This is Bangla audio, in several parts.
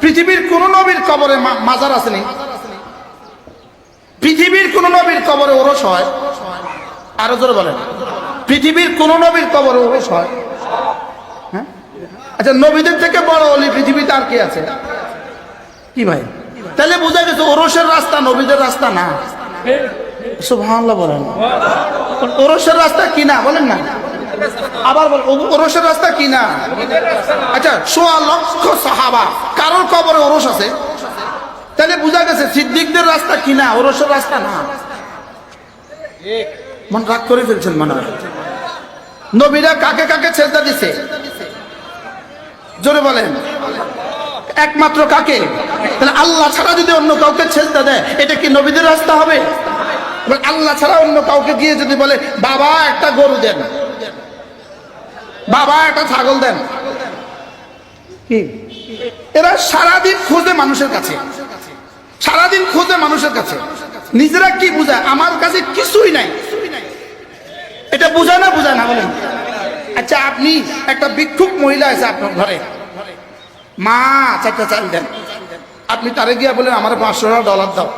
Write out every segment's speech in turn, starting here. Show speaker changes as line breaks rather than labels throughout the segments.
পৃথিবীর কোন নবীর কবরে মাজার আসেনি? পৃথিবীর কোন নবীর কবরে ওরস হয়? আরো জোরে বলেন, পৃথিবীর কোন নবীর কবরে ওরস হয়? হ্যাঁ, আচ্ছা, নবীদের থেকে বড় অলি পৃথিবীতে আর কি আছে? কি ভাই, তাহলে বোঝা গেছে ওরসের রাস্তা নবীদের রাস্তা না। সুবহানাল্লাহ বলেন। ওরসের রাস্তা কি না বলেন না, আবার বল, ওরসের রাস্তা কি না? আচ্ছা, ১৬ লক্ষ সাহাবা কারোর কবরে ওরস আছে, তাহলে বোঝা গেছে সিদ্দিকদের রাস্তা কি না, ওরসের রাস্তা না। মন রাগ করে ফেলছেন মনে হয়। নবীরা কাকে কাকে সেজদা দিছে? জোরে বলেন, একমাত্র কাকে? তাহলে আল্লাহ ছাড়া যদি অন্য কাউকে সেজদা দেয়, এটা কি নবীদের রাস্তা হবে? আল্লাহ ছাড়া অন্য কাউকে গিয়ে যদি বলে বাবা একটা গরু দেন, বাবা একটা ছাগল দেন, কি? এরা সারাদিন খোঁজে মানুষের কাছে, সারাদিন খোঁজে মানুষের কাছে। নিজেরা কি বুঝায়? আমার কাছে কিছুই নাই, এটা বুঝায় না? বুঝায় না বলেন? আচ্ছা, আপনি একটা ভিক্ষুক মহিলা আছে আপনার ঘরে, মা 4টা চাল দেন, আপনি তারে গিয়া বলেন আমার $500 দাও,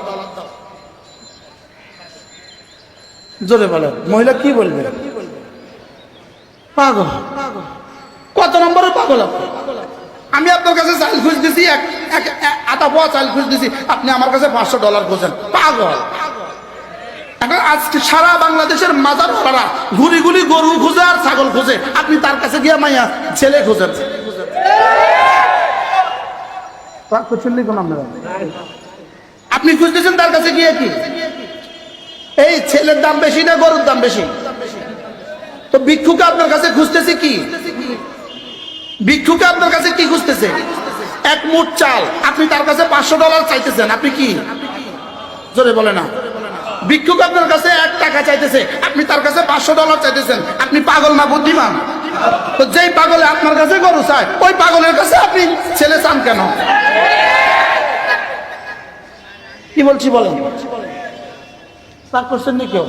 জোরে বলেন, মহিলা কি বলবে? পাগল। কত নম্বরের পাগল আপনি? আমি আপনার কাছে চাল খুঁজতেছি, আটা পোয়া চাল খুঁজতেছি, আপনি আমার কাছে $500 খোঁজেন, পাগল। এখন আজকে সারা বাংলাদেশের মাজার ভাড়া ঘুরি ঘুরি গরু খুঁজে আর ছাগল খুঁজে, আপনি তার কাছে গিয়া মাইয়া ছেলে খুঁজেন। আপনি খুঁজতেছেন তার কাছে গিয়ে কি? এই ছেলের দাম বেশি না গরুর দাম বেশি? তো ভিক্ষুকে আপনার কাছে খুঁজতেছে কি? ভিক্ষুকে আপনার কাছে কি খুঁজতেছে? এক মুঠ চাল, আপনি তার কাছে $500 চাইতেছেন, আপনি কি? জোরে বলে না। ভিক্ষুক আপনার কাছে $1 চাইতেছে, আপনি তার কাছে $500 চাইতেছেন, আপনি পাগল না বুদ্ধিমান? তো যেই পাগলে আপনার কাছে গরু চায়, ওই পাগলের কাছে আপনি ছেলে চান কেন? কি বলছি বলেন? রাগ করছেন নি কেউ?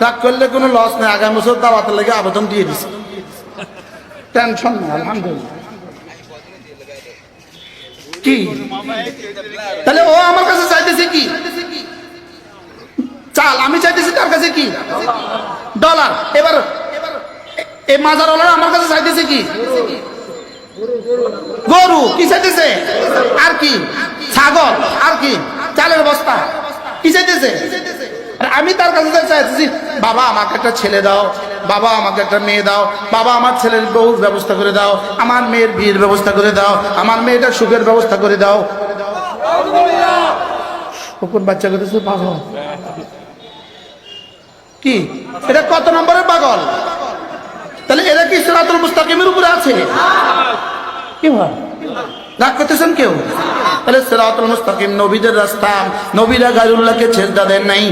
রাগ করলে কোনো লস নেই, আগামী বছর দাওয়াতের লেগে আবেদন দিয়ে দিছে, টেনশন নেই, আলহামদুলিল্লাহ। কি তাহলে ও আমার কাছে চাইতেছে কি? চাল। আমি চাইতেছি তার কাছে কি? $। এবার এই মাজারওয়ালা আমার কাছে চাইতেছে কি? গরু। কি চাইতেছে? আর কি? ছাগল। আর কি? চালের বস্তা। কি চাইতেছে? আমি তার কাছে চাইতেছি বাবা আমাকে একটা ছেলে দাও, বাবা আমাকে একটা মেয়ে দাও, বাবা আমার ছেলের বউর ব্যবস্থা করে দাও, আমার মেয়ের বিয়ের ব্যবস্থা করে দাও, আমার মেয়েটার সুখের ব্যবস্থা করে দাও। কোন বাচ্চা করতেছে পাগল? কি এটা কত নম্বরের পাগল? তাহলে এরা কি সিরাতুল মুস্তাকিমের উপরে আছে? কি হয়, রাগ করতেছেন কেউ? তাহলে সিরাতুল মুস্তাকিম নবীদের রাস্তা, নবীরা গায়রুল্লাহকে সেজদা দেন নাই।